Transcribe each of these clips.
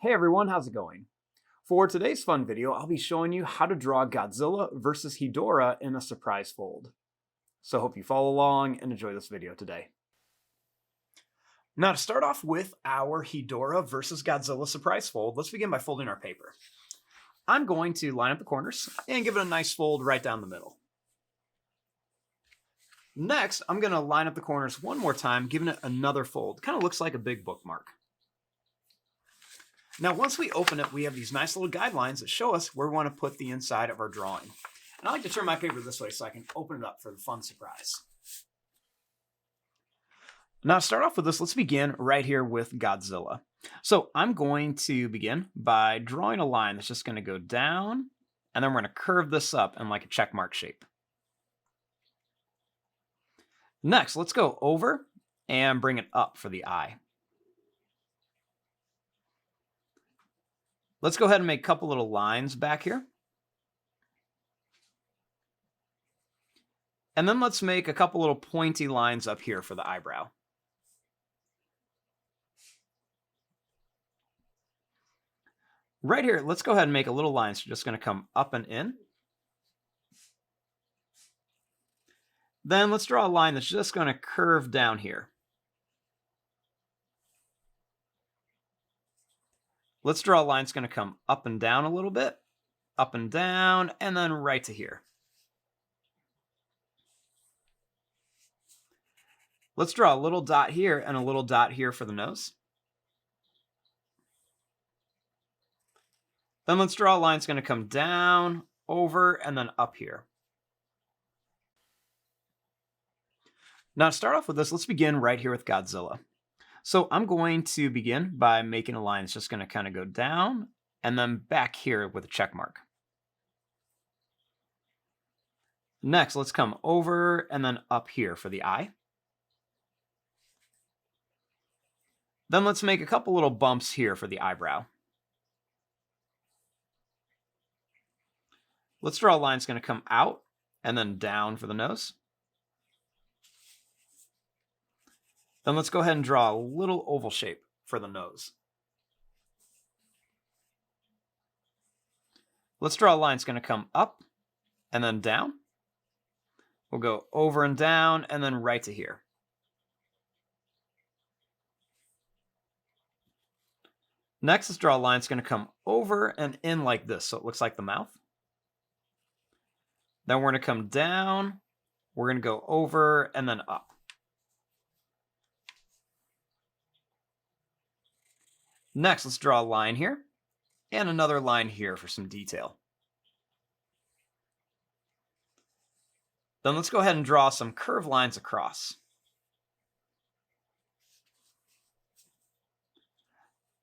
Hey everyone, how's it going? For today's fun video, I'll be showing you how to draw Godzilla versus Hedorah in a surprise fold. So hope you follow along and enjoy this video today. Now to start off with our Hedorah versus Godzilla surprise fold, let's begin by folding our paper. I'm going to line up the corners and give it a nice fold right down the middle. Next, I'm going to line up the corners one more time, giving it another fold. Kind of looks like a big bookmark. Now, once we open it, we have these nice little guidelines that show us where we want to put the inside of our drawing. And I like to turn my paper this way so I can open it up for the fun surprise. Now, to start off with this, let's begin right here with Godzilla. So I'm going to begin by drawing a line that's just going to go down, and then we're going to curve this up in like a check mark shape. Next, let's go over and bring it up for the eye. Let's go ahead and make a couple little lines back here. And then let's make a couple little pointy lines up here for the eyebrow. Right here, let's go ahead and make a little line. So just going to come up and in. Then let's draw a line that's just going to curve down here. Let's draw a line that's going to come up and down a little bit, up and down, and then right to here. Let's draw a little dot here and a little dot here for the nose. Then let's draw a line that's going to come down, over, and then up here. Now to start off with this, let's begin right here with Godzilla. So I'm going to begin by making a line that's just going to kind of go down and then back here with a check mark. Next, let's come over and then up here for the eye. Then let's make a couple little bumps here for the eyebrow. Let's draw a line that's going to come out and then down for the nose. Then let's go ahead and draw a little oval shape for the nose. Let's draw a line that's going to come up and then down. We'll go over and down and then right to here. Next, let's draw a line that's going to come over and in like this, so it looks like the mouth. Then we're going to come down, we're going to go over and then up. Next, let's draw a line here, and another line here for some detail. Then let's go ahead and draw some curved lines across.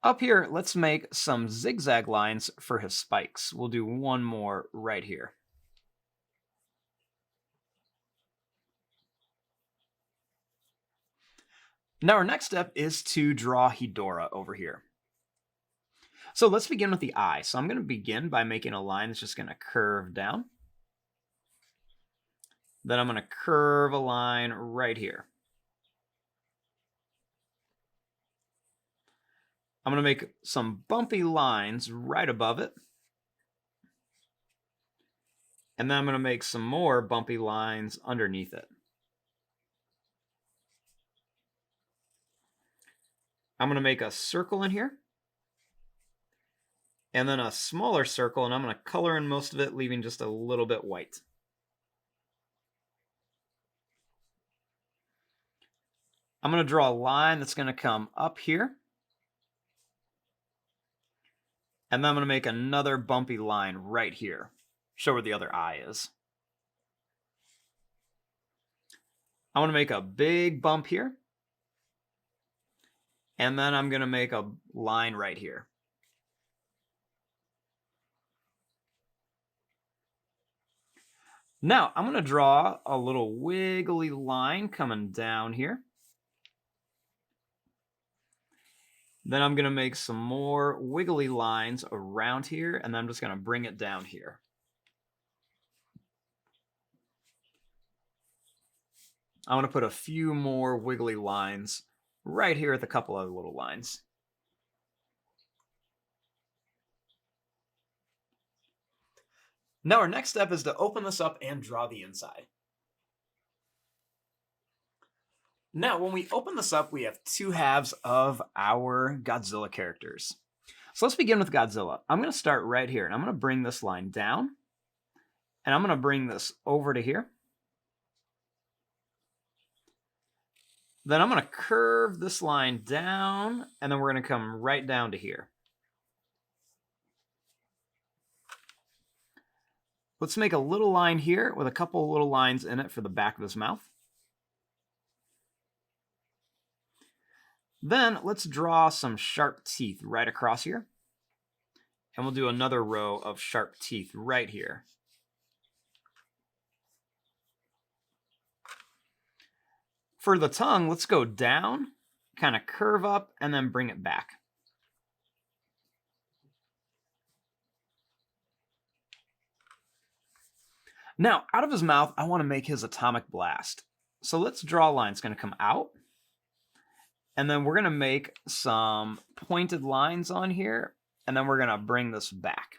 Up here, let's make some zigzag lines for his spikes. We'll do one more right here. Now our next step is to draw Hedorah over here. So let's begin with the eye. So I'm going to begin by making a line that's just going to curve down. Then I'm going to curve a line right here. I'm going to make some bumpy lines right above it. And then I'm going to make some more bumpy lines underneath it. I'm going to make a circle in here. And then a smaller circle, and I'm going to color in most of it, leaving just a little bit white. I'm going to draw a line that's going to come up here. And then I'm going to make another bumpy line right here. Show where the other eye is. I want to make a big bump here. And then I'm going to make a line right here. Now, I'm going to draw a little wiggly line coming down here. Then I'm going to make some more wiggly lines around here, and then I'm just going to bring it down here. I want to put a few more wiggly lines right here with a couple other little lines. Now our next step is to open this up and draw the inside. Now when we open this up, we have two halves of our Godzilla characters. So let's begin with Godzilla. I'm going to start right here, and I'm going to bring this line down, and I'm going to bring this over to here. Then I'm going to curve this line down, and then we're going to come right down to here. Let's make a little line here with a couple of little lines in it for the back of his mouth. Then let's draw some sharp teeth right across here. And we'll do another row of sharp teeth right here. For the tongue, let's go down, kind of curve up, and then bring it back. Now, out of his mouth, I want to make his atomic blast. So let's draw a line. It's going to come out. And then we're going to make some pointed lines on here. And then we're going to bring this back.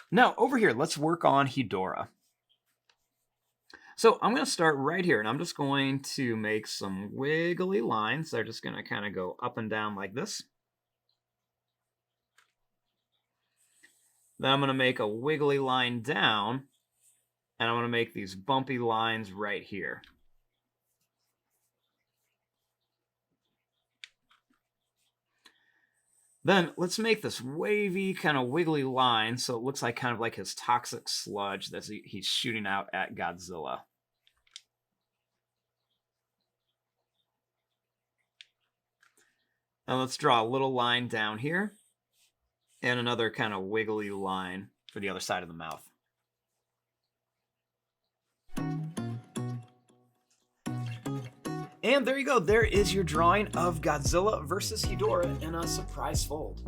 Now, over here, let's work on Hedorah. So I'm going to start right here, and I'm just going to make some wiggly lines. They're just going to kind of go up and down like this. Then I'm going to make a wiggly line down, and I'm going to make these bumpy lines right here. Then let's make this wavy, kind of wiggly line so it looks like kind of like his toxic sludge that he's shooting out at Godzilla. Now let's draw a little line down here and another kind of wiggly line for the other side of the mouth. And there you go. There is your drawing of Godzilla versus Hedorah in a surprise fold.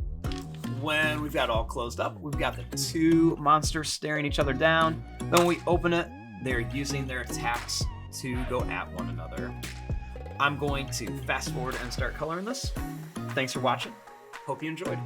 When we've got it all closed up, we've got the two monsters staring each other down. Then when we open it, they're using their attacks to go at one another. I'm going to fast forward and start coloring this. Thanks for watching. Hope you enjoyed.